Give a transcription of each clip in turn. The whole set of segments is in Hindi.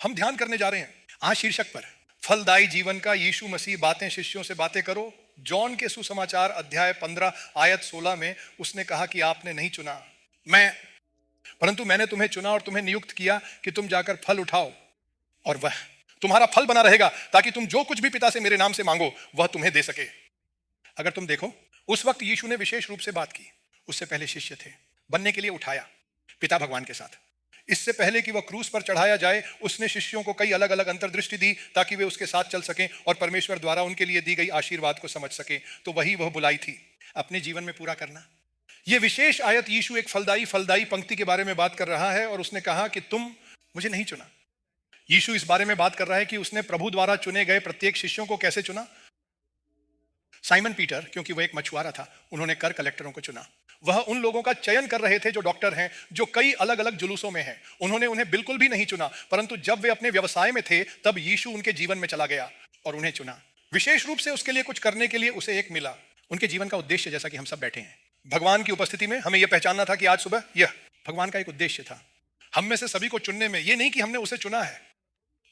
हम ध्यान करने जा रहे हैं आज शीर्षक पर, फलदायी जीवन का यीशु मसीह बातें शिष्यों से बातें करो। जॉन के सुसमाचार अध्याय 15 आयत 16 में उसने कहा कि आपने नहीं चुना मैं, परंतु मैंने तुम्हें चुना और तुम्हें नियुक्त किया कि तुम जाकर फल उठाओ और वह तुम्हारा फल बना रहेगा, ताकि तुम जो कुछ भी पिता से मेरे नाम से मांगो वह तुम्हें दे सके। अगर तुम देखो, उस वक्त यीशु ने विशेष रूप से बात की। उससे पहले शिष्य थे, बनने के लिए उठाया पिता भगवान के साथ। इससे पहले कि वह क्रूस पर चढ़ाया जाए, उसने शिष्यों को कई अलग अलग अंतर्दृष्टि दी ताकि वे उसके साथ चल सकें और परमेश्वर द्वारा उनके लिए दी गई आशीर्वाद को समझ सकें। तो वही वह बुलाई थी, अपने जीवन में पूरा करना। यह विशेष आयत यीशु एक फलदायी पंक्ति के बारे में बात कर रहा है और उसने कहा कि तुम मुझे नहीं चुना। यीशु इस बारे में बात कर रहा है कि उसने प्रभु द्वारा चुने गए प्रत्येक शिष्यों को कैसे चुना। साइमन पीटर, क्योंकि वह एक मछुआरा था, उन्होंने कर कलेक्टरों को चुना। वह उन लोगों का चयन कर रहे थे जो डॉक्टर हैं, जो कई अलग अलग जुलूसों में हैं। उन्होंने उन्हें बिल्कुल भी नहीं चुना, परंतु जब वे अपने व्यवसाय में थे तब यीशु उनके जीवन में चला गया और उन्हें चुना। विशेष रूप से उसके लिए कुछ करने के लिए उसे एक मिला, उनके जीवन का उद्देश्य। जैसा कि हम सब बैठे हैं भगवान की उपस्थिति में, हमें यह पहचानना था कि आज सुबह यह भगवान का एक उद्देश्य था हम में से सभी को चुनने में। यह नहीं कि हमने उसे चुना है,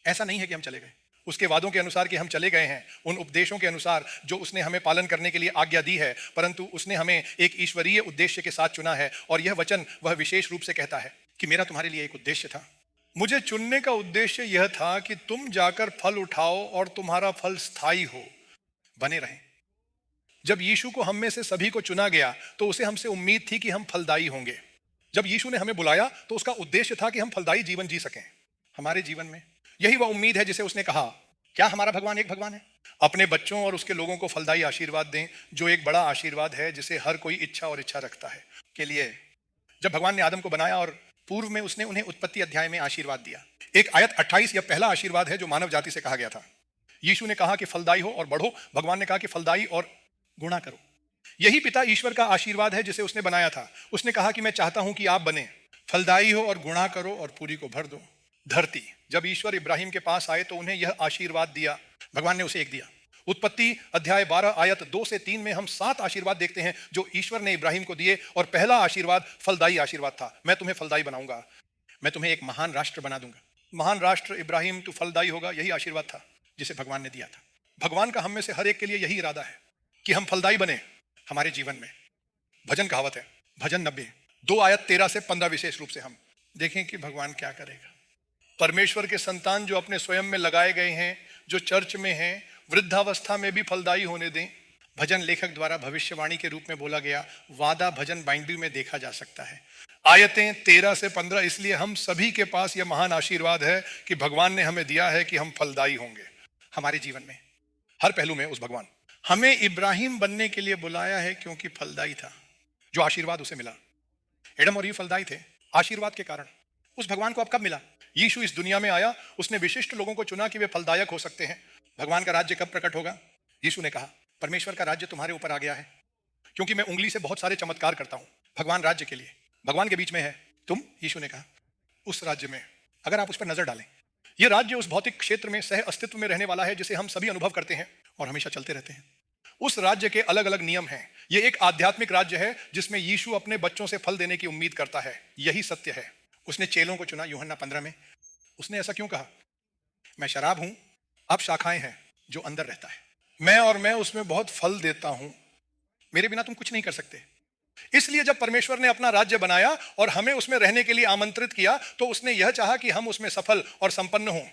ऐसा नहीं है कि हम चले गए उसके वादों के अनुसार कि हम चले गए हैं, उन उपदेशों के अनुसार जो उसने हमें पालन करने के लिए आज्ञा दी है, परंतु उसने हमें एक ईश्वरीय उद्देश्य के साथ चुना है। और यह वचन वह विशेष रूप से कहता है कि मेरा तुम्हारे लिए एक उद्देश्य था। मुझे चुनने का उद्देश्य यह था कि तुम जाकर फल उठाओ और तुम्हारा फल स्थायी हो, बने रहे। जब यीशु को हम में से सभी को चुना गया तो उसे हमसे उम्मीद थी कि हम फलदायी होंगे। जब यीशु ने हमें बुलाया तो उसका उद्देश्य था कि हम फलदायी जीवन जी सकें हमारे जीवन में। यही वह उम्मीद है जिसे उसने कहा, क्या हमारा भगवान एक भगवान है? अपने बच्चों और उसके लोगों को फलदायी आशीर्वाद दें, जो एक बड़ा आशीर्वाद है जिसे हर कोई इच्छा रखता है के लिए। जब भगवान ने आदम को बनाया और पूर्व में उसने उन्हें उत्पत्ति अध्याय में आशीर्वाद दिया। एक आयत 28 यह पहला आशीर्वाद है जो मानव जाति से कहा गया था। यीशु ने कहा कि फलदायी हो और बढ़ो, भगवान ने कहा कि फलदायी और गुणा करो। यही पिता ईश्वर का आशीर्वाद है जिसे उसने बनाया था। उसने कहा कि मैं चाहता हूं कि आप बने, फलदायी हो और गुणा करो और पूरी को भर दो धरती। जब ईश्वर इब्राहिम के पास आए तो उन्हें यह आशीर्वाद दिया, भगवान ने उसे एक दिया। उत्पत्ति अध्याय 12 आयत 2 से 3 में हम 7 आशीर्वाद देखते हैं जो ईश्वर ने इब्राहिम को दिए। और पहला आशीर्वाद फलदायी आशीर्वाद था, मैं तुम्हें फलदायी बनाऊंगा, मैं तुम्हें एक महान राष्ट्र बना दूंगा। महान राष्ट्र इब्राहिम, तू फलदायी होगा, यही आशीर्वाद था जिसे भगवान ने दिया था। भगवान का हम में से हर एक के लिए यही इरादा है कि हम फलदायी बने हमारे जीवन में। भजन कहावत है, भजन 90 2 आयत 13 से 15 विशेष रूप से हम देखें कि भगवान क्या करेगा। परमेश्वर के संतान जो अपने स्वयं में लगाए गए हैं, जो चर्च में हैं, वृद्धावस्था में भी फलदायी होने दें। भजन लेखक द्वारा भविष्यवाणी के रूप में बोला गया वादा भजन बाइंडिंग में देखा जा सकता है। आयतें 13 से 15, इसलिए हम सभी के पास यह महान आशीर्वाद है कि भगवान ने हमें दिया है कि हम फलदायी होंगे हमारे जीवन में हर पहलू में। उस भगवान हमें इब्राहिम बनने के लिए बुलाया है क्योंकि फलदायी था, जो आशीर्वाद उसे मिला। एडम और ईव फलदायी थे आशीर्वाद के कारण। उस भगवान को अब कब मिला? यीशु इस दुनिया में आया, उसने विशिष्ट लोगों को चुना कि वे फलदायक हो सकते हैं। भगवान का राज्य कब प्रकट होगा? यीशु ने कहा परमेश्वर का राज्य तुम्हारे ऊपर आ गया है, क्योंकि मैं उंगली से बहुत सारे चमत्कार करता हूं भगवान राज्य के लिए। भगवान के बीच में है तुम, यीशु ने कहा, उस राज्य में अगर आप उस पर नजर डालें। यह राज्य उस भौतिक क्षेत्र में सह अस्तित्व में रहने वाला है जिसे हम सभी अनुभव करते हैं और हमेशा चलते रहते हैं। उस राज्य के अलग अलग नियम हैं। यह एक आध्यात्मिक राज्य है जिसमें यीशु अपने बच्चों से फल देने की उम्मीद करता है। यही सत्य है। उसने चेलों को चुना यूहन्ना 15 में। उसने ऐसा क्यों कहा? मैं शराब हूं, अब शाखाएं हैं जो अंदर रहता है, मैं उसमें बहुत फल देता हूं, मेरे बिना तुम कुछ नहीं कर सकते। इसलिए जब परमेश्वर ने अपना राज्य बनाया और हमें उसमें रहने के लिए आमंत्रित किया तो उसने यह चाहा कि हम उसमें सफल और संपन्न हों।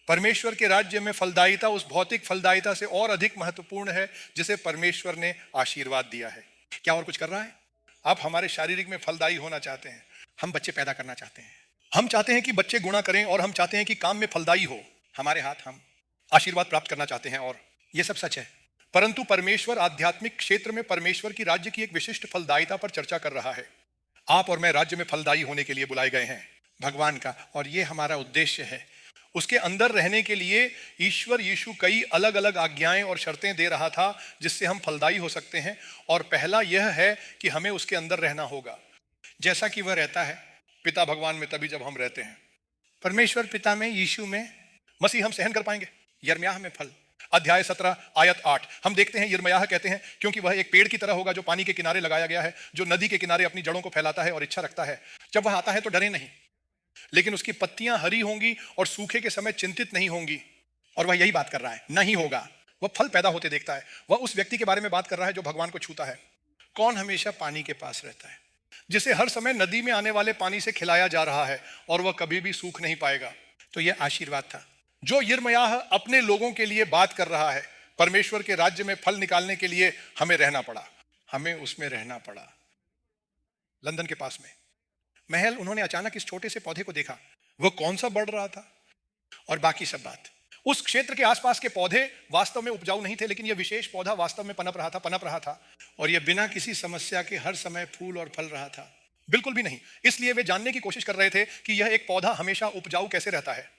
परमेश्वर के राज्य में फलदायिता उस भौतिक फलदायिता से और अधिक महत्वपूर्ण है जिसे परमेश्वर ने आशीर्वाद दिया है। क्या और कुछ कर रहा है? आप हमारे शारीरिक में फलदायी होना चाहते हैं, हम बच्चे पैदा करना चाहते हैं, हम चाहते हैं कि बच्चे गुणा करें और हम चाहते हैं कि काम में फलदायी हो हमारे हाथ, हम आशीर्वाद प्राप्त करना चाहते हैं और यह सब सच है। परंतु परमेश्वर आध्यात्मिक क्षेत्र में परमेश्वर की राज्य की एक विशिष्ट फलदायिता पर चर्चा कर रहा है। आप और मैं राज्य में फलदायी होने के लिए बुलाए गए हैं भगवान का, और यह हमारा उद्देश्य है। उसके अंदर रहने के लिए ईश्वर यीशु कई अलग अलग आज्ञाएं और शर्तें दे रहा था जिससे हम फलदायी हो सकते हैं। और पहला यह है कि हमें उसके अंदर रहना होगा जैसा कि वह रहता है पिता भगवान में, तभी जब हम रहते हैं परमेश्वर पिता में, यीशु में, मसीह हम सहन कर पाएंगे। यिर्मयाह में फल अध्याय 17 आयत 8 हम देखते हैं, यिर्मयाह कहते हैं क्योंकि वह एक पेड़ की तरह होगा जो पानी के किनारे लगाया गया है, जो नदी के किनारे अपनी जड़ों को फैलाता है और इच्छा रखता है। जब वह आता है तो डरे नहीं, लेकिन उसकी पत्तियां हरी होंगी और सूखे के समय चिंतित नहीं होंगी। और वह यही बात कर रहा है, नहीं होगा। वह फल पैदा होते देखता है। वह उस व्यक्ति के बारे में बात कर रहा है जो भगवान को छूता है। कौन हमेशा पानी के पास रहता है, जिसे हर समय नदी में आने वाले पानी से खिलाया जा रहा है और वह कभी भी सूख नहीं पाएगा। तो यह आशीर्वाद था जो यिर्मयाह अपने लोगों के लिए बात कर रहा है। परमेश्वर के राज्य में फल निकालने के लिए हमें रहना पड़ा, हमें उसमें रहना पड़ा। लंदन के पास में महल, उन्होंने अचानक इस छोटे से पौधे को देखा। वह कौन सा बढ़ रहा था और बाकी सब बात। उस क्षेत्र के आसपास के पौधे वास्तव में उपजाऊ नहीं थे, लेकिन यह विशेष पौधा वास्तव में पनप रहा था और यह बिना किसी समस्या के हर समय फूल और फल रहा था। बिल्कुल भी नहीं। इसलिए वे जानने की कोशिश कर रहे थे कि यह एक पौधा हमेशा उपजाऊ कैसे रहता है।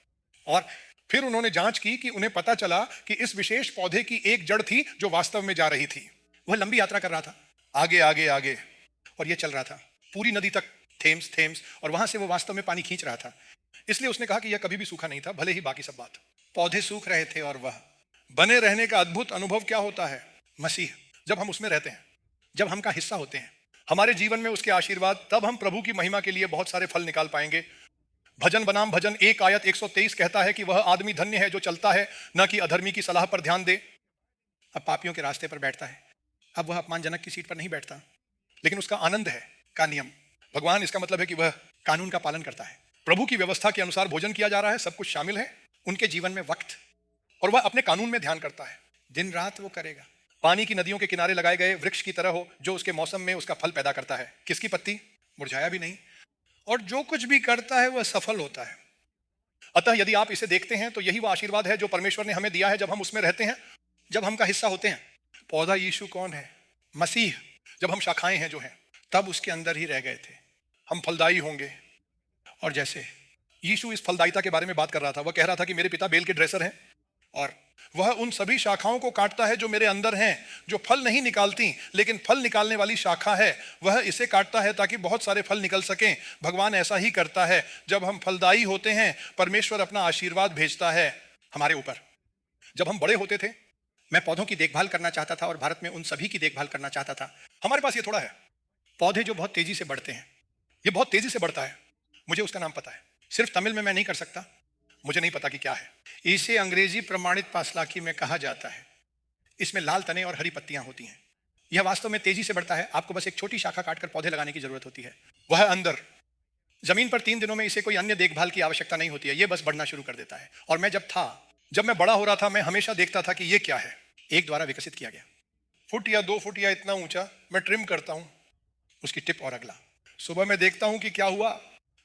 और फिर उन्होंने जांच की कि उन्हें पता चला कि इस विशेष पौधे की एक जड़ थी जो वास्तव में जा रही थी। वह लंबी यात्रा कर रहा था, आगे आगे आगे, और यह चल रहा था पूरी नदी तक, थेम्स, और वहां से वो वास्तव में पानी खींच रहा था। इसलिए उसने कहा कि यह कभी भी सूखा नहीं था, भले ही बाकी सब बात। पौधे सूख रहे थे और वह बने रहने का अद्भुत अनुभव क्या होता है? मसीह, जब हम उसमें रहते हैं, जब हम का हिस्सा होते हैं, हमारे जीवन में उसके आशीर्वाद, तब हम प्रभु की महिमा के लिए बहुत सारे फल निकाल पाएंगे। भजन बनाम भजन 1 आयत 123 कहता है कि वह आदमी धन्य है जो चलता है न कि अधर्मी की सलाह पर ध्यान दे। अब पापियों के रास्ते पर बैठता है। अब वह अपमानजनक की सीट पर नहीं बैठता, लेकिन उसका आनंद है का नियम। भगवान, इसका मतलब है कि वह कानून का पालन करता है। प्रभु की व्यवस्था के अनुसार भोजन किया जा रहा है, सब कुछ शामिल है उनके जीवन में वक्त, और वह अपने कानून में ध्यान करता है। दिन रात वो करेगा। पानी की नदियों के किनारे लगाए गए वृक्ष की तरह हो, जो उसके मौसम में उसका फल पैदा करता है। किसकी पत्ती मुरझाया भी नहीं, और जो कुछ भी करता है वह सफल होता है। अतः यदि आप इसे देखते हैं तो यही वह आशीर्वाद है जो परमेश्वर ने हमें दिया है जब हम उसमें रहते हैं, जब हम का हिस्सा होते हैं। पौधा यीशु कौन है? मसीह। जब हम शाखाएं हैं जो हैं, तब उसके अंदर ही रह गए थे। हम फलदायी होंगे। और जैसे यीशु इस फलदायिता के बारे में बात कर रहा था, वह कह रहा था कि मेरे पिता बेल के ड्रेसर हैं और वह उन सभी शाखाओं को काटता है जो मेरे अंदर हैं, जो फल नहीं निकालती, लेकिन फल निकालने वाली शाखा है वह इसे काटता है ताकि बहुत सारे फल निकल सकें। भगवान ऐसा ही करता है। जब हम फलदायी होते हैं, परमेश्वर अपना आशीर्वाद भेजता है हमारे ऊपर। जब हम बड़े होते थे, मैं पौधों की देखभाल करना चाहता था और भारत में उन सभी की देखभाल करना चाहता था। हमारे पास ये थोड़ा है, पौधे जो बहुत तेजी से बढ़ते हैं। ये बहुत तेजी से बढ़ता है, मुझे उसका नाम पता है, सिर्फ तमिल में मैं नहीं कर सकता, मुझे नहीं पता कि क्या है। इसे अंग्रेजी प्रमाणित पासलाकी में कहा जाता है। इसमें लाल तने और हरी पत्तियां होती हैं। यह वास्तव में तेजी से बढ़ता है। आपको बस एक छोटी शाखा काटकर पौधे लगाने की जरूरत होती है। वह अंदर जमीन पर 3 दिनों में इसे कोई अन्य देखभाल की आवश्यकता नहीं होती है, यह बस बढ़ना शुरू कर देता है। और मैं जब मैं बड़ा हो रहा था, मैं हमेशा देखता था कि यह क्या है। एक द्वारा विकसित किया गया, फुट या 2 फुट या इतना ऊंचा। मैं ट्रिम करता हूं उसकी टिप और अगला। सुबह मैं देखता हूं कि क्या हुआ,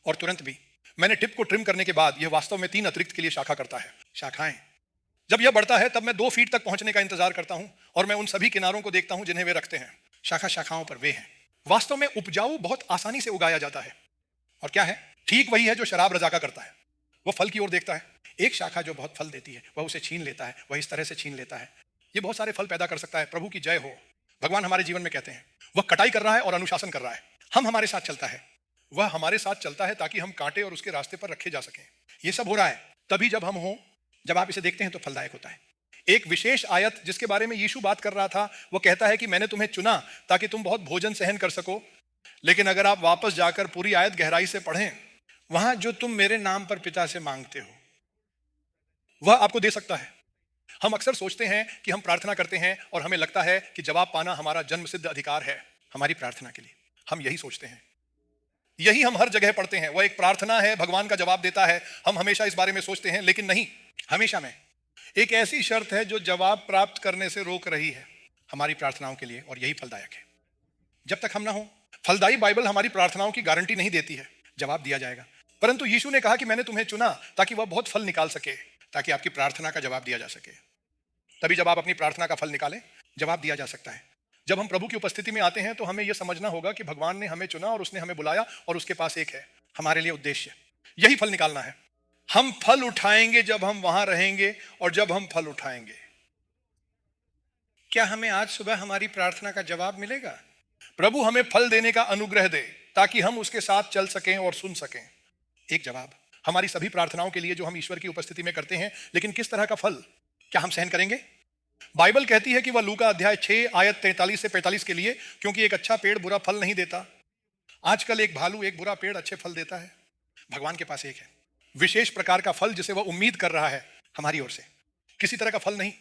और तुरंत भी मैंने टिप को ट्रिम करने के बाद यह वास्तव में 3 अतिरिक्त के लिए शाखा करता है। शाखाएं जब यह बढ़ता है, तब मैं 2 फीट तक पहुंचने का इंतजार करता हूं और मैं उन सभी किनारों को देखता हूं जिन्हें वे रखते हैं। शाखाओं पर वे हैं। वास्तव में उपजाऊ बहुत आसानी से उगाया जाता है। और क्या है? ठीक वही है जो शराब रजाका करता है। वह फल की ओर देखता है। एक शाखा जो बहुत फल देती है, वह उसे छीन लेता है, वह इस तरह से छीन लेता है। यह बहुत सारे फल पैदा कर सकता है। प्रभु की जय हो। भगवान हमारे जीवन में कहते हैं, वह कटाई कर रहा है और अनुशासन कर रहा है। हम हमारे साथ चलता है, वह हमारे साथ चलता है ताकि हम कांटे और उसके रास्ते पर रखे जा सकें। यह सब हो रहा है तभी जब हम हो, जब आप इसे देखते हैं तो फलदायक होता है। एक विशेष आयत जिसके बारे में यीशु बात कर रहा था, वो कहता है कि मैंने तुम्हें चुना ताकि तुम बहुत भोजन सहन कर सको। लेकिन अगर आप वापस जाकर पूरी आयत गहराई से पढ़ें, वहां जो तुम मेरे नाम पर पिता से मांगते हो वह आपको दे सकता है। हम अक्सर सोचते हैं कि हम प्रार्थना करते हैं और हमें लगता है कि जवाब पाना हमारा जन्मसिद्ध अधिकार है हमारी प्रार्थना के लिए। हम यही सोचते हैं, यही हम हर जगह पढ़ते हैं। वह एक प्रार्थना है, भगवान का जवाब देता है। हम हमेशा इस बारे में सोचते हैं, लेकिन नहीं। हमेशा में एक ऐसी शर्त है जो जवाब प्राप्त करने से रोक रही है हमारी प्रार्थनाओं के लिए, और यही फलदायक है। जब तक हम ना हो, फलदायी बाइबल हमारी प्रार्थनाओं की गारंटी नहीं देती है जवाब दिया जाएगा। परंतु यीशु ने कहा कि मैंने तुम्हें चुना ताकि वह बहुत फल निकाल सके, ताकि आपकी प्रार्थना का जवाब दिया जा सके। तभी जब आप अपनी प्रार्थना का फल निकालें, जवाब दिया जा सकता है। जब हम प्रभु की उपस्थिति में आते हैं तो हमें यह समझना होगा कि भगवान ने हमें चुना और उसने हमें बुलाया, और उसके पास एक है हमारे लिए उद्देश्य, यही फल निकालना है। हम फल उठाएंगे जब हम वहां रहेंगे, और जब हम फल उठाएंगे, क्या हमें आज सुबह हमारी प्रार्थना का जवाब मिलेगा? प्रभु हमें फल देने का अनुग्रह दे ताकि हम उसके साथ चल सकें और सुन सकें। एक जवाब हमारी सभी प्रार्थनाओं के लिए जो हम ईश्वर की उपस्थिति में करते हैं, लेकिन किस तरह का फल क्या हम सहन करेंगे? बाइबल कहती है कि वह लूका अध्याय 6 आयत 43 से 45 के लिए, क्योंकि एक अच्छा पेड़ बुरा फल नहीं देता। आजकल एक भालू एक बुरा पेड़ अच्छे फल देता है। भगवान के पास एक है, विशेष प्रकार का फल जिसे वह उम्मीद कर रहा है हमारी ओर से। किसी तरह का फल नहीं,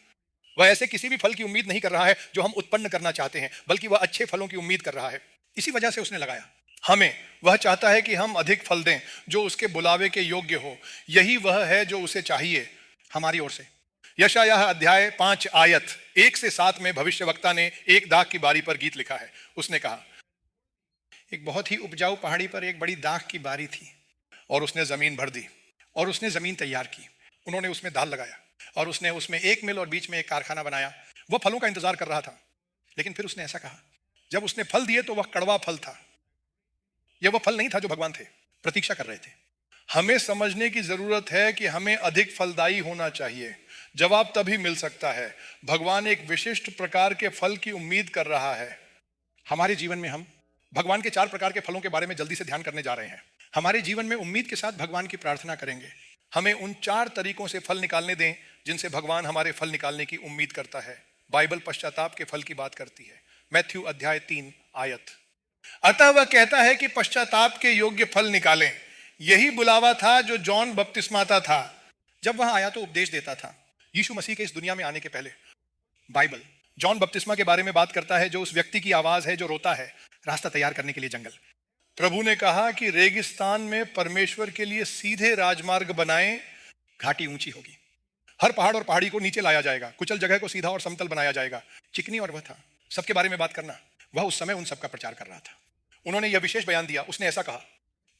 वह ऐसे किसी भी फल की उम्मीद नहीं कर रहा है जो हम उत्पन्न करना चाहते हैं, बल्कि वह अच्छे फलों की उम्मीद कर रहा है। इसी वजह से उसने लगाया हमें। वह चाहता है कि हम अधिक फल दें जो उसके बुलावे के योग्य हो। यही वह है जो उसे चाहिए हमारी ओर से। यशायाह अध्याय 5 आयत 1 से 7 में भविष्यवक्ता ने एक दाख की बारी पर गीत लिखा है। उसने कहा, एक बहुत ही उपजाऊ पहाड़ी पर एक बड़ी दाख की बारी थी और उसने जमीन भर दी और उसने जमीन तैयार की। उन्होंने उसमें दाल लगाया और उसने उसमें एक मिल और बीच में एक कारखाना बनाया। वह फलों का इंतजार कर रहा था, लेकिन फिर उसने ऐसा कहा, जब उसने फल दिए तो वह कड़वा फल था। यह वह फल नहीं था जो भगवान थे प्रतीक्षा कर रहे थे। हमें समझने की जरूरत है कि हमें अधिक फलदायी होना चाहिए। जवाब तभी मिल सकता है, भगवान एक विशिष्ट प्रकार के फल की उम्मीद कर रहा है हमारे जीवन में। हम भगवान के 4 प्रकार के फलों के बारे में जल्दी से ध्यान करने जा रहे हैं। हमारे जीवन में उम्मीद के साथ भगवान की प्रार्थना करेंगे। हमें उन 4 तरीकों से फल निकालने दें जिनसे भगवान हमारे फल निकालने की उम्मीद करता है। बाइबल पश्चाताप के फल की बात करती है। मैथ्यू अध्याय 3 आयत। अतः वह कहता है कि पश्चाताप के योग्य फल निकालें। यही बुलावा था जो जॉन बपतिस्माता था। जब वह आया तो उपदेश देता था। यीशु मसीह के इस दुनिया में आने के पहले बाइबल जॉन बपतिस्मा के बारे में बात करता है, जो उस व्यक्ति की आवाज है जो रोता है, रास्ता तैयार करने के लिए जंगल। प्रभु ने कहा कि रेगिस्तान में परमेश्वर के लिए सीधे राजमार्ग बनाएं, घाटी ऊंची होगी। हर पहाड़ और पहाड़ी को नीचे लाया जाएगा, कुचल जगह को सीधा और समतल बनाया जाएगा। चिकनी और वह था सबके बारे में बात करना। वह उस समय उन सबका प्रचार कर रहा था। उन्होंने यह विशेष बयान दिया। उसने ऐसा कहा,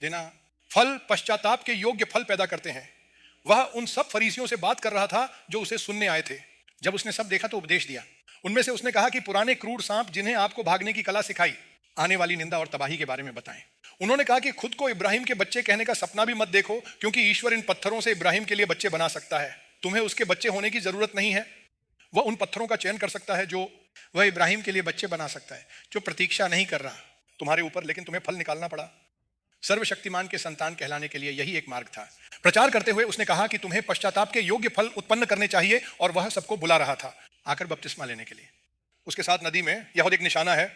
देना फल पश्चाताप के योग्य फल पैदा करते हैं। वह उन सब फरीसियों से बात कर रहा था जो उसे सुनने आए थे। जब उसने सब देखा तो उपदेश दिया। उनमें से उसने कहा कि पुराने क्रूर सांप जिन्हें आपको भागने की कला सिखाई, आने वाली निंदा और तबाही के बारे में बताएं। उन्होंने कहा कि खुद को इब्राहिम के बच्चे कहने का सपना भी मत देखो, क्योंकि ईश्वर इन पत्थरों से इब्राहिम के लिए बच्चे बना सकता है। तुम्हें उसके बच्चे होने की जरूरत नहीं है। वह उन पत्थरों का चयन कर सकता है जो वह इब्राहिम के लिए बच्चे बना सकता है, जो प्रतीक्षा नहीं कर रहा तुम्हारे ऊपर, लेकिन तुम्हें फल निकालना पड़ा। सर्वशक्तिमान के संतान कहलाने के लिए यही एक मार्ग था। प्रचार करते हुए उसने कहा कि तुम्हें पश्चाताप के योग्य फल उत्पन्न करने चाहिए, और वह सबको बुला रहा था आकर बपतिस्मा लेने के लिए। उसके साथ नदी में यह एक निशाना है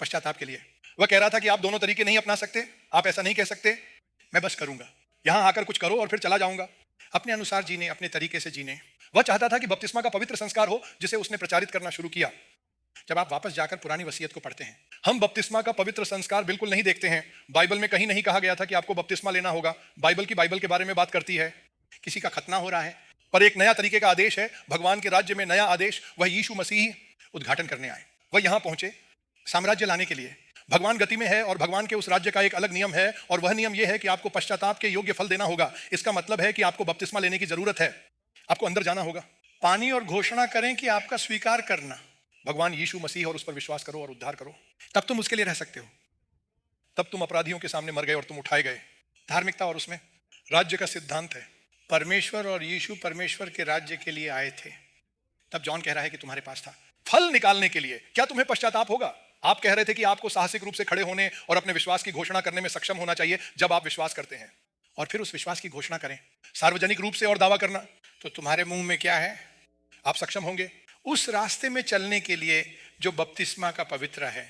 पश्चाताप के लिए। वह कह रहा था कि आप दोनों तरीके नहीं अपना सकते, आप ऐसा नहीं कह सकते, मैं बस करूंगा, यहां आकर कुछ करो और फिर चला जाऊंगा। अपने अनुसार जीने, अपने तरीके से जीने। वह चाहता था कि बपतिस्मा का पवित्र संस्कार हो, जिसे उसने प्रचारित करना शुरू किया। जब आप वापस जाकर पुरानी वसीयत को पढ़ते हैं, हम बपतिस्मा का पवित्र संस्कार बिल्कुल नहीं देखते हैं। बाइबल में कहीं नहीं कहा गया था कि आपको बपतिस्मा लेना होगा। बाइबल के बारे में बात करती है, किसी का खतना हो रहा है, पर एक नया तरीके का आदेश है। भगवान के राज्य में नया आदेश, वह यीशु मसीह उद्घाटन करने आए। वह यहां पहुंचे साम्राज्य लाने के लिए। भगवान गति में है और भगवान के उस राज्य का एक अलग नियम है, और वह नियम यह है कि आपको पश्चाताप के योग्य फल देना होगा। इसका मतलब है कि आपको बपतिस्मा लेने की जरूरत है। आपको अंदर जाना होगा, पानी और घोषणा करें कि आपका स्वीकार करना भगवान यीशु मसीह, और उस पर विश्वास करो और उद्धार करो। तब तुम उसके लिए रह सकते हो। तब तुम अपराधियों के सामने मर गए और तुम उठाए गए। धार्मिकता और उसमें राज्य का सिद्धांत है। परमेश्वर और यीशु परमेश्वर के राज्य के लिए आए थे। तब जॉन कह रहा है कि तुम्हारे पास था फल निकालने के लिए। क्या तुम्हें पश्चाताप होगा? आप कह रहे थे कि आपको साहसिक रूप से खड़े होने और अपने विश्वास की घोषणा करने में सक्षम होना चाहिए। जब आप विश्वास करते हैं और फिर उस विश्वास की घोषणा करें सार्वजनिक रूप से और दावा करना, तो तुम्हारे मुंह में क्या है? आप सक्षम होंगे उस रास्ते में चलने के लिए जो बपतिस्मा का पवित्र है,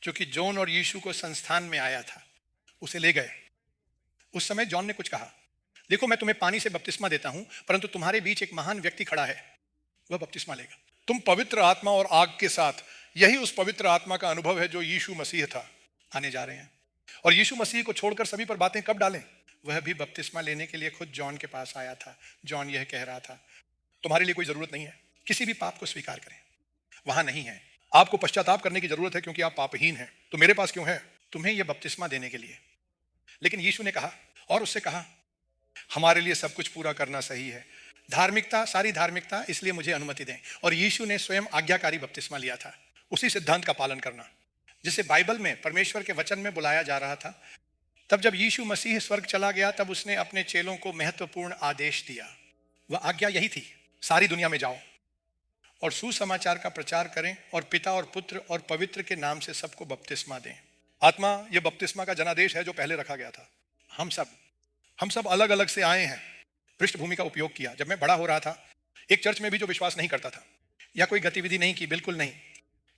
जो कि जॉन और यीशु को संस्थान में आया था, उसे ले गए। उस समय जॉन ने कुछ कहा, देखो मैं तुम्हें पानी से बपतिस्मा देता हूं, परंतु तुम्हारे बीच एक महान व्यक्ति खड़ा है, वह बपतिस्मा लेगा। तुम पवित्र आत्मा और आग के साथ, यही उस पवित्र आत्मा का अनुभव है जो यीशु मसीह था, आने जा रहे हैं। और यीशु मसीह को छोड़कर सभी पर बातें कब डालें? वह भी बपतिस्मा लेने के लिए खुद जॉन के पास आया था। जॉन यह कह रहा था, तुम्हारे लिए कोई जरूरत नहीं है, किसी भी पाप को स्वीकार करें, वहां नहीं है। आपको पश्चाताप करने की जरूरत है क्योंकि आप पापहीन हैं। तो मेरे पास क्यों है? तुम्हें यह बपतिस्मा देने के लिए। लेकिन यीशु ने कहा, और उससे कहा, हमारे लिए सब कुछ पूरा करना सही है, धार्मिकता, सारी धार्मिकता, इसलिए मुझे अनुमति दें। और यीशु ने स्वयं आज्ञाकारी बपतिस्मा लिया था, उसी सिद्धांत का पालन करना जिसे बाइबल में परमेश्वर के वचन में बुलाया जा रहा था। तब जब यीशु मसीह स्वर्ग चला गया, तब उसने अपने चेलों को महत्वपूर्ण आदेश दिया। वह आज्ञा यही थी, सारी दुनिया में जाओ और सुसमाचार का प्रचार करें, और पिता और पुत्र और पवित्र के नाम से सबको बपतिस्मा दें। आत्मा, यह बपतिस्मा का जनादेश है जो पहले रखा गया था। हम सब अलग अलग से आए हैं, पृष्ठभूमि का उपयोग किया। जब मैं बड़ा हो रहा था, एक चर्च में भी जो विश्वास नहीं करता था या कोई गतिविधि नहीं की, बिल्कुल नहीं,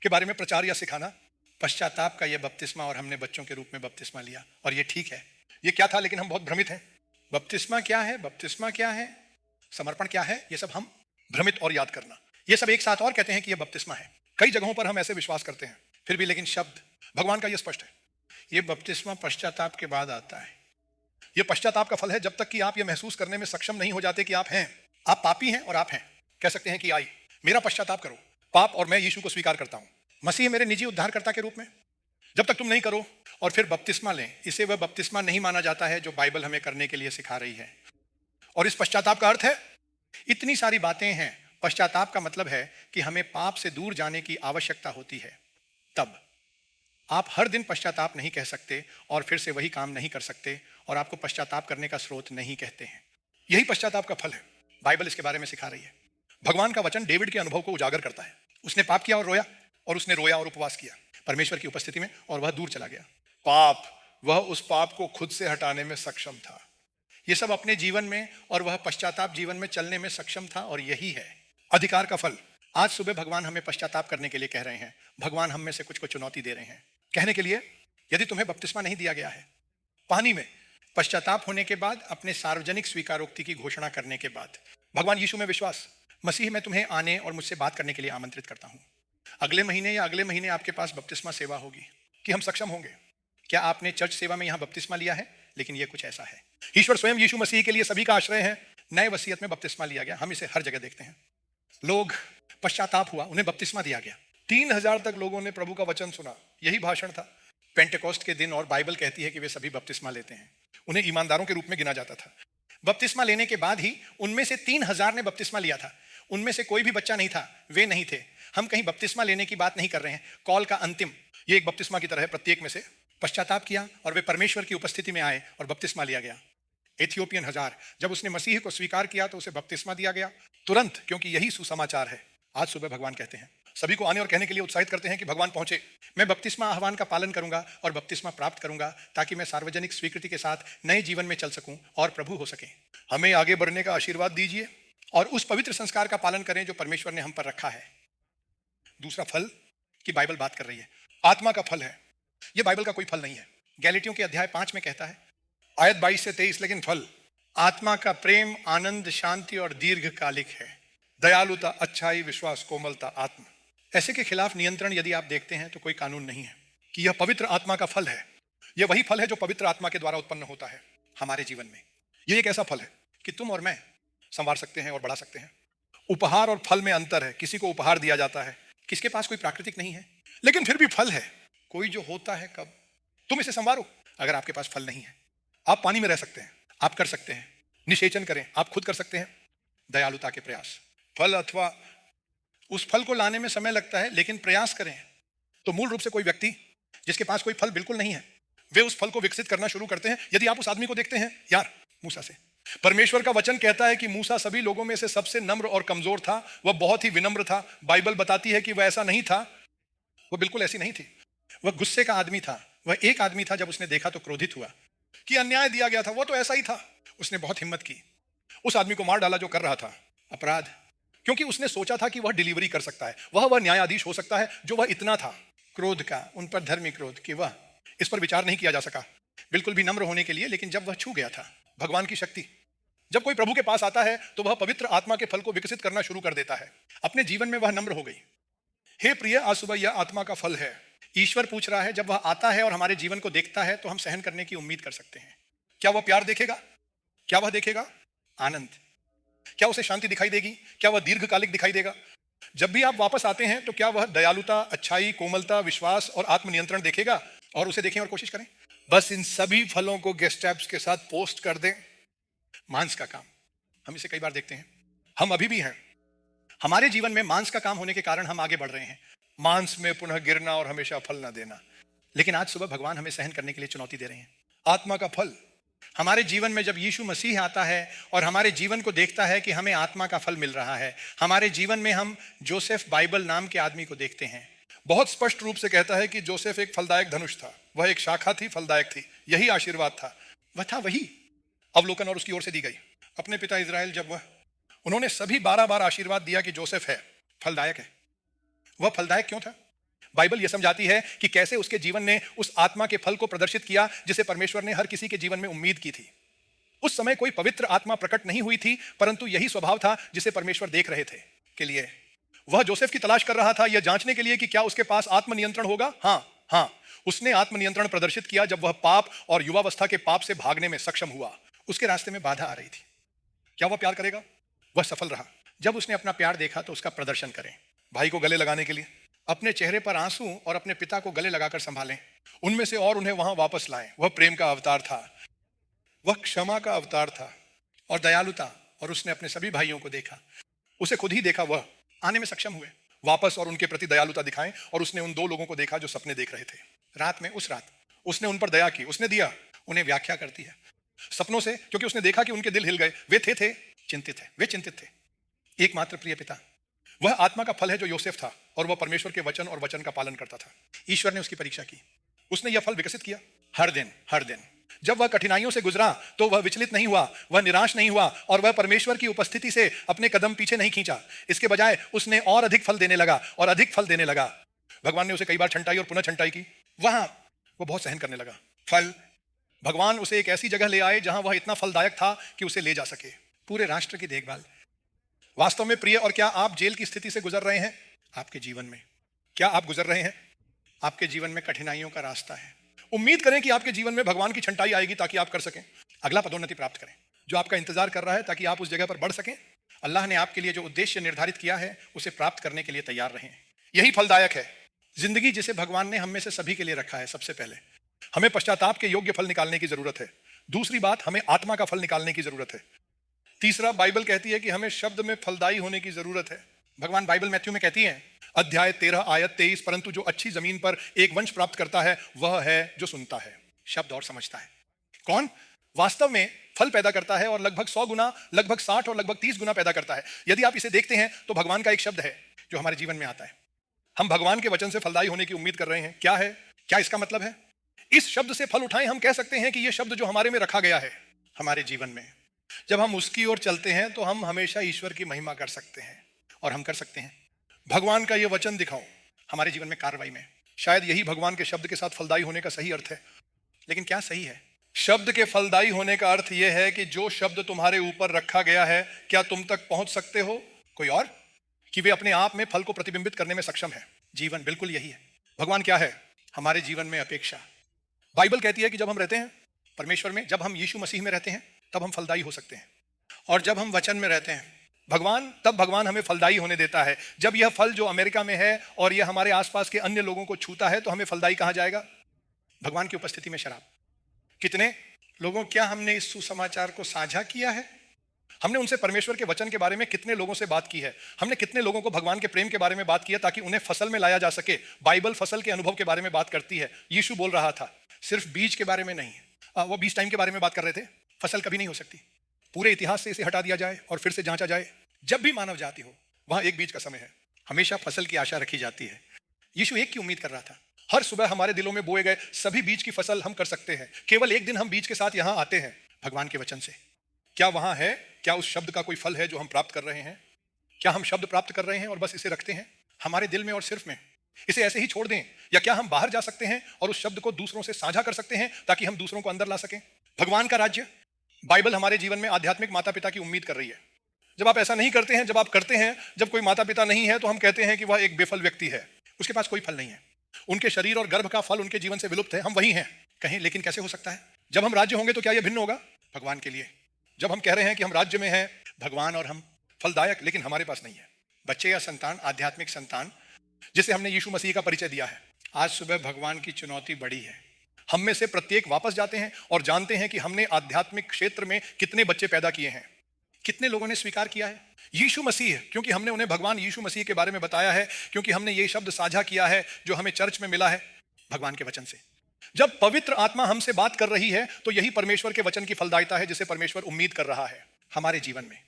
के बारे में प्रचार या सिखाना, पश्चाताप का यह बपतिस्मा, और हमने बच्चों के रूप में बपतिस्मा लिया। और ये ठीक है, ये क्या था, लेकिन हम बहुत भ्रमित हैं। बपतिस्मा क्या है, बपतिस्मा क्या है, समर्पण क्या है, ये सब हम भ्रमित और याद करना, ये सब एक साथ और कहते हैं कि ये बपतिस्मा है। कई जगहों पर हम ऐसे विश्वास करते हैं, फिर भी लेकिन शब्द भगवान का ये स्पष्ट है, ये बपतिस्मा पश्चाताप के बाद आता है। ये पश्चाताप का फल है जब तक कि आप ये महसूस करने में सक्षम नहीं हो जाते कि आप हैं, आप पापी हैं और आप हैं। कह सकते हैं कि आई मेरा पश्चाताप करो पाप और मैं यीशु को स्वीकार करता हूं मसीह मेरे निजी उद्धारकर्ता के रूप में। जब तक तुम नहीं करो और फिर बपतिस्मा लें, इसे वह बपतिस्मा नहीं माना जाता है जो बाइबल हमें करने के लिए सिखा रही है। और इस पश्चाताप का अर्थ है, इतनी सारी बातें हैं। पश्चाताप का मतलब है कि हमें पाप से दूर जाने की आवश्यकता होती है। तब आप हर दिन पश्चाताप नहीं कह सकते और फिर से वही काम नहीं कर सकते, और आपको पश्चाताप करने का स्रोत नहीं कहते हैं। यही पश्चाताप का फल है, बाइबल इसके बारे में सिखा रही है। भगवान का वचन डेविड के अनुभव को उजागर करता है। उसने पाप किया और रोया, और उसने रोया और उपवास किया परमेश्वर की उपस्थिति में, और वह दूर चला गया। पाप, वह उस पाप को खुद से हटाने में सक्षम था। यह सब अपने जीवन में, और वह पश्चाताप जीवन में चलने में सक्षम था, और यही है अधिकार का फल। आज सुबह भगवान हमें पश्चाताप करने के लिए कह रहे हैं। भगवान हम में से कुछ को चुनौती दे रहे हैं, कहने के लिए, यदि तुम्हें बपतिस्मा नहीं दिया गया है, पानी में पश्चाताप होने के बाद, अपने सार्वजनिक स्वीकारोक्ति की घोषणा करने के बाद, भगवान यीशु में विश्वास, मसीह में तुम्हें आने और मुझसे बात करने के लिए आमंत्रित करता हूं। अगले महीने या अगले महीने आपके पास बपतिस्मा सेवा होगी कि हम सक्षम होंगे। क्या आपने चर्च सेवा में यहां बपतिस्मा लिया है? लेकिन यह कुछ ऐसा है, ईश्वर स्वयं यीशु मसीह के लिए सभी का आश्रय है। नए वसीयत में बपतिस्मा लिया गया, हम इसे हर जगह देखते हैं। लोग पश्चाताप हुआ, उन्हें बपतिस्मा दिया गया। 3000 तक लोगों ने प्रभु का वचन सुना, यही भाषण था पेंटेकोस्ट के दिन, और बाइबल कहती है कि वे सभी बपतिस्मा लेते हैं। उन्हें ईमानदारों के रूप में गिना जाता था। बपतिस्मा लेने के बाद ही उनमें से 3000 ने बपतिस्मा लिया था। उनमें से कोई भी बच्चा नहीं था, वे नहीं थे। हम कहीं बपतिस्मा लेने की बात नहीं कर रहे हैं, कॉल का अंतिम, ये एक बपतिस्मा की तरह है। प्रत्येक में से पश्चाताप किया और वे परमेश्वर की उपस्थिति में आए और बपतिस्मा लिया गया। एथियोपियन हजार, जब उसने मसीह को स्वीकार किया तो उसे बपतिस्मा दिया गया तुरंत, क्योंकि यही सुसमाचार है। आज सुबह भगवान कहते हैं, सभी को आने और कहने के लिए उत्साहित करते हैं कि भगवान पहुंचे। मैं बपतिस्मा आह्वान का पालन करूंगा और बपतिस्मा प्राप्त करूंगा, ताकि मैं सार्वजनिक स्वीकृति के साथ नए जीवन में चल सकूं और प्रभु हो सके। हमें आगे बढ़ने का आशीर्वाद दीजिए और उस पवित्र संस्कार का पालन करें जो परमेश्वर ने हम पर रखा है। दूसरा फल की बाइबल बात कर रही है, आत्मा का फल है। यह बाइबल का कोई फल नहीं है। गैलेटियों के अध्याय 5 में कहता है, आयत 22 से 23, लेकिन फल आत्मा का प्रेम, आनंद, शांति और दीर्घकालिक है, दयालुता, अच्छाई, विश्वास, कोमलता, आत्मा। ऐसे के खिलाफ नियंत्रण यदि आप देखते हैं तो कोई कानून नहीं है कि यह पवित्र आत्मा का फल है। यह वही फल है जो पवित्र आत्मा के द्वारा उत्पन्न होता है हमारे जीवन में। यह एक ऐसा फल है कि तुम और मैं संवार सकते हैं और बढ़ा सकते हैं। उपहार और फल में अंतर है। किसी को उपहार दिया जाता है, किसके पास कोई प्राकृतिक नहीं है, लेकिन फिर भी फल है। कोई जो होता है कब, तुम इसे संवारो। अगर आपके पास फल नहीं है, आप पानी में रह सकते हैं, आप कर सकते हैं, निषेचन करें, आप खुद कर सकते हैं। दयालुता के प्रयास, फल अथवा उस फल को लाने में समय लगता है, लेकिन प्रयास करें तो मूल रूप से कोई व्यक्ति जिसके पास कोई फल बिल्कुल नहीं है, वे उस फल को विकसित करना शुरू करते हैं। यदि आप उस आदमी को देखते हैं, यार मूसा से, परमेश्वर का वचन कहता है कि मूसा सभी लोगों में से सबसे नम्र और कमजोर था। वह बहुत ही विनम्र था। बाइबल बताती है कि वह ऐसा नहीं था, वह बिल्कुल ऐसी नहीं थी। वह गुस्से का आदमी था। वह एक आदमी था, जब उसने देखा तो क्रोधित हुआ कि अन्याय दिया गया था। वह तो ऐसा ही था। उसने बहुत हिम्मत की, उस आदमी को मार डाला जो कर रहा था अपराध, क्योंकि उसने सोचा था कि वह डिलीवरी कर सकता है, वह न्यायाधीश हो सकता है जो वह इतना था। क्रोध का, उन पर धर्मी क्रोध कि वह इस पर विचार नहीं किया जा सका बिल्कुल भी नम्र होने के लिए। लेकिन जब वह छू गया था भगवान की शक्ति, जब कोई प्रभु के पास आता है तो वह पवित्र आत्मा के फल को विकसित करना शुरू कर देता है। अपने जीवन में वह नम्र हो गई। हे प्रिय, आज सुबह यह आत्मा का फल है। ईश्वर पूछ रहा है, जब वह आता है और हमारे जीवन को देखता है तो हम सहन करने की उम्मीद कर सकते हैं। क्या वह प्यार देखेगा? क्या वह देखेगा आनंद? क्या उसे शांति दिखाई देगी? क्या वह दीर्घकालिक दिखाई देगा? जब भी आप वापस आते हैं तो क्या वह दयालुता, अच्छाई, कोमलता, विश्वास और आत्मनियंत्रण देखेगा? और उसे देखें और कोशिश करें। बस इन सभी फलों को गेस्ट एप्स के साथ पोस्ट कर दें। मांस का काम, हम इसे कई बार देखते हैं। हम अभी भी हैं, हमारे जीवन में मांस का काम होने के कारण हम आगे बढ़ रहे हैं। मांस में पुनः गिरना और हमेशा फल न देना। लेकिन आज सुबह भगवान हमें सहन करने के लिए चुनौती दे रहे हैं। आत्मा का फल हमारे जीवन में, जब यीशु मसीह आता है और हमारे जीवन को देखता है कि हमें आत्मा का फल मिल रहा है, हमारे जीवन में हम जोसेफ बाइबल नाम के आदमी को देखते हैं। बहुत स्पष्ट रूप से कहता है कि जोसेफ एक फलदायक धनुष था। वह एक शाखा थी, फलदायक थी। यही आशीर्वाद था, वह था वही अवलोकन और उसकी ओर से दी गई। अपने पिता इजराइल, जब उन्होंने सभी 12 बार आशीर्वाद दिया कि जोसेफ है फलदायक है। वह फलदायक क्यों था? बाइबल यह समझाती है कि कैसे उसके जीवन ने उस आत्मा के फल को प्रदर्शित किया जिसे परमेश्वर ने हर किसी के जीवन में उम्मीद की थी। उस समय कोई पवित्र आत्मा प्रकट नहीं हुई थी, परंतु यही स्वभाव था जिसे परमेश्वर देख रहे थे के लिए। वह जोसेफ की तलाश कर रहा था यह जांचने के लिए कि क्या उसके पास आत्मनियंत्रण होगा। हाँ, उसने आत्मनियंत्रण प्रदर्शित किया जब वह पाप और युवावस्था के पाप से भागने में सक्षम हुआ। उसके रास्ते में बाधा आ रही थी। क्या वह प्यार करेगा? वह सफल रहा। जब उसने अपना प्यार देखा तो उसका प्रदर्शन करें। भाई को गले लगाने के लिए अपने चेहरे पर आंसू और अपने पिता को गले लगाकर संभालें, उनमें से और उन्हें वहां वापस लाएं। वह प्रेम का अवतार था, वह क्षमा का अवतार था और दयालुता। और उसने अपने सभी भाइयों को देखा, उसे खुद ही देखा। वह आने में सक्षम हुए वापस और उनके प्रति दयालुता दिखाएं। और उसने उन दो लोगों को देखा जो सपने देख रहे थे। रात में, उस रात उसने उन पर दया की। उसने दिया, उन्हें व्याख्या करती है सपनों से, क्योंकि उसने देखा कि उनके दिल हिल गए। वे चिंतित थे, वे चिंतित थे। एकमात्र प्रिय पिता, वह आत्मा का फल है जो योसेफ था, और वह परमेश्वर के वचन और वचन का पालन करता था। ईश्वर ने उसकी परीक्षा की, उसने यह फल विकसित किया हर दिन। जब वह कठिनाइयों से गुजरा तो वह विचलित नहीं हुआ, वह निराश नहीं हुआ, और वह परमेश्वर की उपस्थिति से अपने कदम पीछे नहीं खींचा। इसके बजाय उसने और अधिक फल देने लगा और अधिक फल देने लगा। भगवान ने उसे कई बार छंटाई और पुनः छंटाई की। वहां वो बहुत सहन करने लगा। फल, भगवान उसे एक ऐसी जगह ले आए जहां वह इतना फलदायक था कि उसे ले जा सके। पूरे राष्ट्र की देखभाल। वास्तव में प्रिय, और क्या आप जेल की स्थिति से गुजर रहे हैं आपके जीवन में? क्या आप गुजर रहे हैं? आपके जीवन में कठिनाइयों का रास्ता है। उम्मीद करें कि आपके जीवन में भगवान की छंटाई आएगी ताकि आप कर सकें अगला पदोन्नति प्राप्त करें जो आपका इंतजार कर रहा है, ताकि आप उस जगह पर बढ़ सकें। अल्लाह ने आपके लिए जो उद्देश्य निर्धारित किया है उसे प्राप्त करने के लिए तैयार रहें। यही फलदायक है जिंदगी जिसे भगवान ने हम में से सभी के लिए रखा है। सबसे पहले हमें पश्चाताप के योग्य फल निकालने की जरूरत है। दूसरी बात, हमें आत्मा का फल निकालने की जरूरत है। तीसरा, बाइबल कहती है कि हमें शब्द में फलदायी होने की जरूरत है। भगवान बाइबल मैथ्यू में कहती है, अध्याय 13 आयत 23, परंतु जो अच्छी जमीन पर एक वंश प्राप्त करता है वह है जो सुनता है शब्द और समझता है। कौन वास्तव में फल पैदा करता है और लगभग 100 गुना, लगभग 60 और लगभग 30 गुना पैदा करता है। यदि आप इसे देखते हैं तो भगवान का एक शब्द है जो हमारे जीवन में आता है। हम भगवान के वचन से फलदायी होने की उम्मीद कर रहे हैं। क्या है? क्या इसका मतलब है? इस शब्द से फल उठाएं। हम कह सकते हैं कि यह शब्द जो हमारे में रखा गया है हमारे जीवन में, जब हम उसकी ओर चलते हैं तो हम हमेशा ईश्वर की महिमा कर सकते हैं। और हम कर सकते हैं। भगवान का यह वचन दिखाओ हमारे जीवन में कार्रवाई में। शायद यही भगवान के शब्द के साथ फलदायी होने का सही अर्थ है। लेकिन क्या सही है? शब्द के फलदायी होने का अर्थ यह है कि जो शब्द तुम्हारे ऊपर रखा गया है, क्या तुम तक पहुंच सकते हो? कोई और? कि वे अपने आप में फल को प्रतिबिंबित करने में सक्षम है। जीवन बिल्कुल यही है। भगवान क्या है? हमारे जीवन में अपेक्षा। बाइबल कहती है कि जब हम रहते हैं परमेश्वर में, जब हम यीशु मसीह में रहते हैं, तब हम फलदायी हो सकते हैं। और जब हम वचन में रहते हैं तब भगवान हमें फलदायी होने देता है। जब यह फल जो अमेरिका में है और यह हमारे आसपास के अन्य लोगों को छूता है तो हमें फलदायी कहा जाएगा? भगवान की उपस्थिति में शराब। कितने लोगों, क्या हमने इस सुसमाचार को साझा किया है? हमने उनसे परमेश्वर के वचन के बारे में कितने लोगों से बात की है? हमने कितने लोगों को भगवान के प्रेम के बारे में बात की है ताकि उन्हें फसल में लाया जा सके? बाइबल फसल के अनुभव के बारे में बात करती है। यीशु बोल रहा था सिर्फ बीज के बारे में नहीं। वो बीज टाइम के बारे में बात कर रहे थे। फसल कभी नहीं हो सकती। पूरे इतिहास से इसे हटा दिया जाए और फिर से जांचा जाए, जब भी मानव जाति हो वहां एक बीज का समय है। हमेशा फसल की आशा रखी जाती है। यीशु एक की उम्मीद कर रहा था। हर सुबह हमारे दिलों में बोए गए सभी बीज की फसल हम कर सकते हैं। केवल एक दिन हम बीज के साथ यहां आते हैं भगवान के वचन से। क्या वहां है? क्या उस शब्द का कोई फल है जो हम प्राप्त कर रहे हैं? क्या हम शब्द प्राप्त कर रहे हैं और बस इसे रखते हैं हमारे दिल में और सिर्फ में, इसे ऐसे ही छोड़ दें? या क्या हम बाहर जा सकते हैं और उस शब्द को दूसरों से साझा कर सकते हैं ताकि हम दूसरों को अंदर ला सकें? भगवान का राज्य, बाइबल हमारे जीवन में आध्यात्मिक माता पिता की उम्मीद कर रही है। जब आप ऐसा नहीं करते हैं, जब आप करते हैं, जब कोई माता पिता नहीं है, तो हम कहते हैं कि वह एक बेफल व्यक्ति है, उसके पास कोई फल नहीं है, उनके शरीर और गर्भ का फल उनके जीवन से विलुप्त है, हम वही हैं। कहें लेकिन कैसे हो सकता है? जब हम राज्य होंगे तो क्या यह भिन्न होगा भगवान के लिए? जब हम कह रहे हैं कि हम राज्य में हैं भगवान और हम फलदायक, लेकिन हमारे पास नहीं है बच्चे या संतान, आध्यात्मिक संतान जिसे हमने यीशु मसीह का परिचय दिया है। आज सुबह भगवान की चुनौती बड़ी है। हम में से प्रत्येक वापस जाते हैं और जानते हैं कि हमने आध्यात्मिक क्षेत्र में कितने बच्चे पैदा किए हैं। कितने लोगों ने स्वीकार किया है यीशु मसीह? क्योंकि हमने उन्हें भगवान यीशु मसीह के बारे में बताया है, क्योंकि हमने ये शब्द साझा किया है जो हमें चर्च में मिला है भगवान के वचन से। जब पवित्र आत्मा हमसे बात कर रही है तो यही परमेश्वर के वचन की फलदायिता है जिसे परमेश्वर उम्मीद कर रहा है हमारे जीवन में।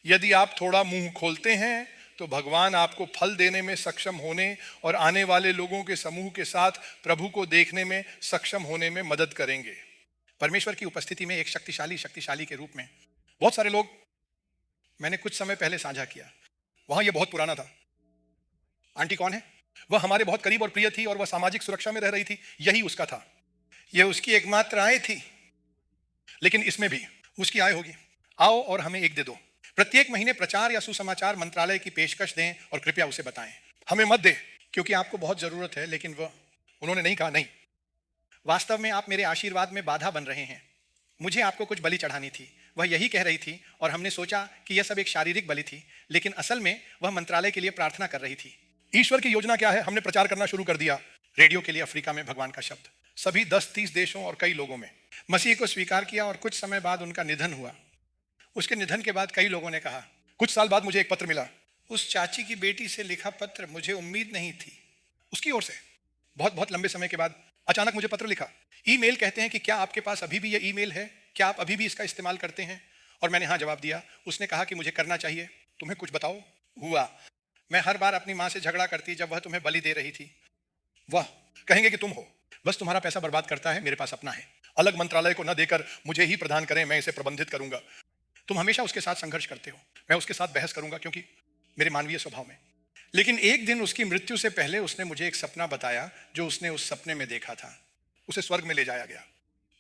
यदि आप थोड़ा मुंह खोलते हैं तो भगवान आपको फल देने में सक्षम होने और आने वाले लोगों के समूह के साथ प्रभु को देखने में सक्षम होने में मदद करेंगे। परमेश्वर की उपस्थिति में एक शक्तिशाली के रूप में बहुत सारे लोग, मैंने कुछ समय पहले साझा किया, वहां यह बहुत पुराना था। आंटी कौन है? वह हमारे बहुत करीब और प्रिय थी और वह सामाजिक सुरक्षा में रह रही थी, यही उसका था, यह उसकी एकमात्र आय थी। लेकिन इसमें भी उसकी आय होगी। आओ और हमें एक दे दो, प्रत्येक महीने प्रचार या सुसमाचार मंत्रालय की पेशकश दें और कृपया उसे बताएं। हमें मत दे क्योंकि आपको बहुत जरूरत है। लेकिन उन्होंने नहीं कहा नहीं, वास्तव में आप मेरे आशीर्वाद में बाधा बन रहे हैं। मुझे आपको कुछ बलि चढ़ानी थी, वह यही कह रही थी, और हमने सोचा कि यह सब एक शारीरिक बलि थी, लेकिन असल में वह मंत्रालय के लिए प्रार्थना कर रही थी। ईश्वर की योजना क्या है? हमने प्रचार करना शुरू कर दिया, रेडियो के लिए अफ्रीका में भगवान का शब्द, सभी 10-30 देशों और कई लोगों में मसीह को स्वीकार किया। और कुछ समय बाद उनका निधन हुआ। उसके निधन के बाद कई लोगों ने कहा, कुछ साल बाद मुझे एक पत्र मिला, उस चाची की बेटी से लिखा पत्र, मुझे उम्मीद नहीं थी। उसकी ओर से बहुत बहुत लंबे समय के बाद अचानक मुझे पत्र लिखा। ईमेल कहते हैं कि क्या आपके पास अभी भी यह ईमेल है, क्या आप अभी भी इसका इस्तेमाल करते हैं? और मैंने हाँ जवाब दिया। उसने कहा कि मुझे करना चाहिए, तुम्हें कुछ बताओ हुआ। मैं हर बार अपनी माँ से झगड़ा करती जब वह तुम्हें बलि दे रही थी। वह कहेंगे कि तुम हो, बस तुम्हारा पैसा बर्बाद करता है, मेरे पास अपना है, अलग मंत्रालय को न देकर मुझे ही प्रदान करें, मैं इसे प्रबंधित करूंगा। तुम हमेशा उसके साथ संघर्ष करते हो, मैं उसके साथ बहस करूंगा क्योंकि मेरे मानवीय स्वभाव में। लेकिन एक दिन उसकी मृत्यु से पहले उसने मुझे एक सपना बताया जो उसने उस सपने में देखा था। उसे स्वर्ग में ले जाया गया।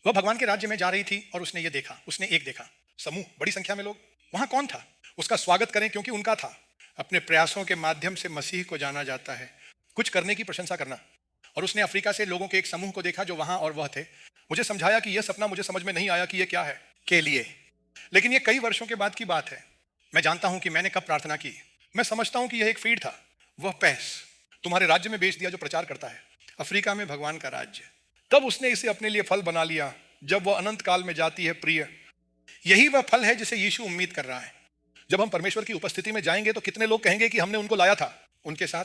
वह भगवान के राज्य में जा रही थी और उसने ये देखा, उसने एक देखा समूह, बड़ी संख्या में लोग। वहां कौन था? उसका स्वागत करें क्योंकि उनका था। अपने प्रयासों के माध्यम से मसीह को जाना जाता है, कुछ करने की प्रशंसा करना। और उसने अफ्रीका से लोगों के एक समूह को देखा जो वहां और वह थे। मुझे समझाया कि यह सपना, मुझे समझ में नहीं आया कि यह क्या है के लिए, लेकिन यह कई वर्षों के बाद की बात है। मैं जानता हूं कि मैंने कब प्रार्थना की। मैं समझता हूं कि यह एक फीड था। वह पैस तुम्हारे राज्य में बेच दिया जो प्रचार करता है, अफ्रीका में भगवान का राज्य। तब उसने इसे अपने लिए फल बना लिया जब वह अनंत काल में जाती है। प्रिय, यही वह फल है जिसे यीशु उम्मीद कर रहा है। जब हम परमेश्वर की उपस्थिति में जाएंगे तो कितने लोग कहेंगे कि हमने उनको लाया था उनके साथ।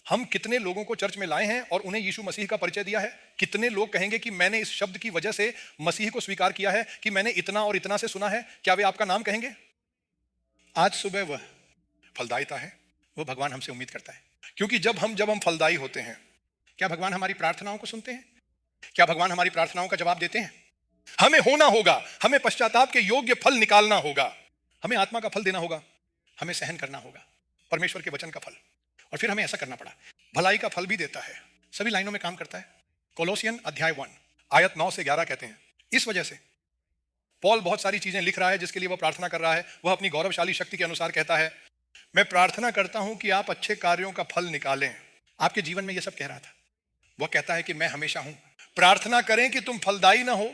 हम कितने लोगों को चर्च में लाए हैं और उन्हें यीशु मसीह का परिचय दिया है? कितने लोग कहेंगे कि मैंने इस शब्द की वजह से मसीह को स्वीकार किया है, कि मैंने इतना और इतना से सुना है? क्या वे आपका नाम कहेंगे? आज सुबह वह फलदायिता है, वो भगवान हमसे उम्मीद करता है। क्योंकि जब हम फलदायी होते हैं, क्या भगवान हमारी प्रार्थनाओं को सुनते हैं? क्या भगवान हमारी प्रार्थनाओं का जवाब देते हैं? हमें होना होगा, हमें पश्चाताप के योग्य फल निकालना होगा, हमें आत्मा का फल देना होगा, हमें सहन करना होगा, परमेश्वर के वचन का फल। और फिर हमें ऐसा करना पड़ा। भलाई का फल भी देता है, सभी लाइनों में काम करता है। कोलोसियन अध्याय 1 आयत 9 से 11 कहते हैं, इस वजह से पॉल बहुत सारी चीजें लिख रहा है जिसके लिए वह प्रार्थना कर रहा है। वह अपनी गौरवशाली शक्ति के अनुसार कहता है, मैं प्रार्थना करता हूं कि आप अच्छे कार्यों का फल निकालें। आपके जीवन में यह सब कह रहा था। वह कहता है कि मैं हमेशा हूं, प्रार्थना करें कि तुम फलदायी ना हो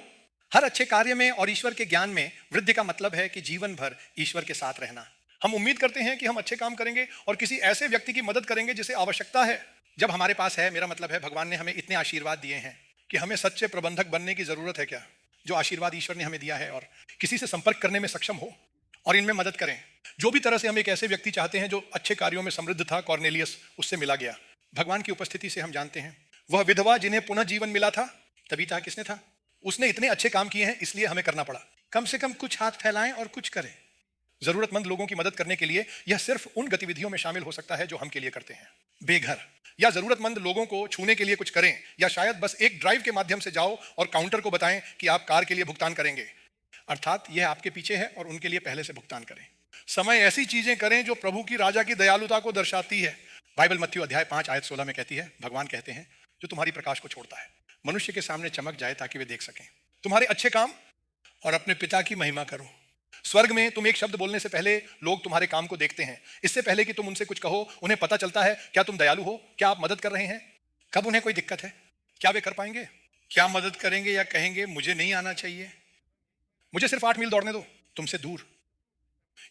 हर अच्छे कार्य में और ईश्वर के ज्ञान में। वृद्धि का मतलब है कि जीवन भर ईश्वर के साथ रहना। हम उम्मीद करते हैं कि हम अच्छे काम करेंगे और किसी ऐसे व्यक्ति की मदद करेंगे जिसे आवश्यकता है। जब हमारे पास है, मेरा मतलब है भगवान ने हमें इतने आशीर्वाद दिए हैं कि हमें सच्चे प्रबंधक बनने की जरूरत है क्या? जो आशीर्वाद ईश्वर ने हमें दिया है, और किसी से संपर्क करने में सक्षम हो और इनमें मदद करें। जो भी तरह से हम एक ऐसे व्यक्ति चाहते हैं जो अच्छे कार्यों में समृद्ध था, कॉर्नेलियस उससे मिला गया। भगवान की उपस्थिति से हम जानते हैं वह विधवा जिन्हें पुनः जीवन मिला था, तबीता किसने था? उसने इतने अच्छे काम किए हैं, इसलिए हमें करना पड़ा। कम से कम कुछ हाथ फैलाएं और कुछ करें। जरूरतमंद लोगों की मदद करने के लिए यह सिर्फ उन गतिविधियों में शामिल हो सकता है जो हम के लिए करते हैं। बेघर या जरूरतमंद लोगों को छूने के लिए कुछ करें, या शायद बस एक ड्राइव के माध्यम से जाओ और काउंटर को बताएं कि आप कार के लिए भुगतान करेंगे, अर्थात यह आपके पीछे है और उनके लिए पहले से भुगतान करें। समय ऐसी चीजें करें जो प्रभु की राजा की दयालुता को दर्शाती है। बाइबल मत्ती अध्याय 5 आयत 16 में कहती है, भगवान कहते हैं, जो तुम्हारी प्रकाश को छोड़ता है मनुष्य के सामने चमक जाए ताकि वे देख सकें तुम्हारे अच्छे काम और अपने पिता की महिमा करो। स्वर्ग में तुम एक शब्द बोलने से पहले लोग तुम्हारे काम को देखते हैं। इससे पहले कि तुम उनसे कुछ कहो, उन्हें पता चलता है क्या तुम दयालु हो, क्या आप मदद कर रहे हैं। कब उन्हें कोई दिक्कत है, क्या वे कर पाएंगे? क्या मदद करेंगे या कहेंगे मुझे नहीं आना चाहिए, मुझे सिर्फ 8 मील दौड़ने दो तुमसे दूर।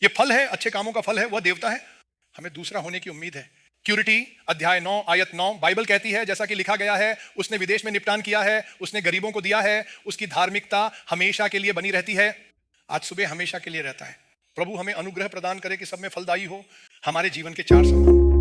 ये फल है, अच्छे कामों का फल है, वह देवता है। हमें दूसरा होने की उम्मीद है। क्यूरिटी अध्याय 9 आयत 9 बाइबल कहती है, जैसा कि लिखा गया है, उसने विदेश में निपटान किया है, उसने गरीबों को दिया है, उसकी धार्मिकता हमेशा के लिए बनी रहती है। आज सुबह हमेशा के लिए रहता है। प्रभु हमें अनुग्रह प्रदान करे कि सब में फलदायी हो। हमारे जीवन के 4 सम्मान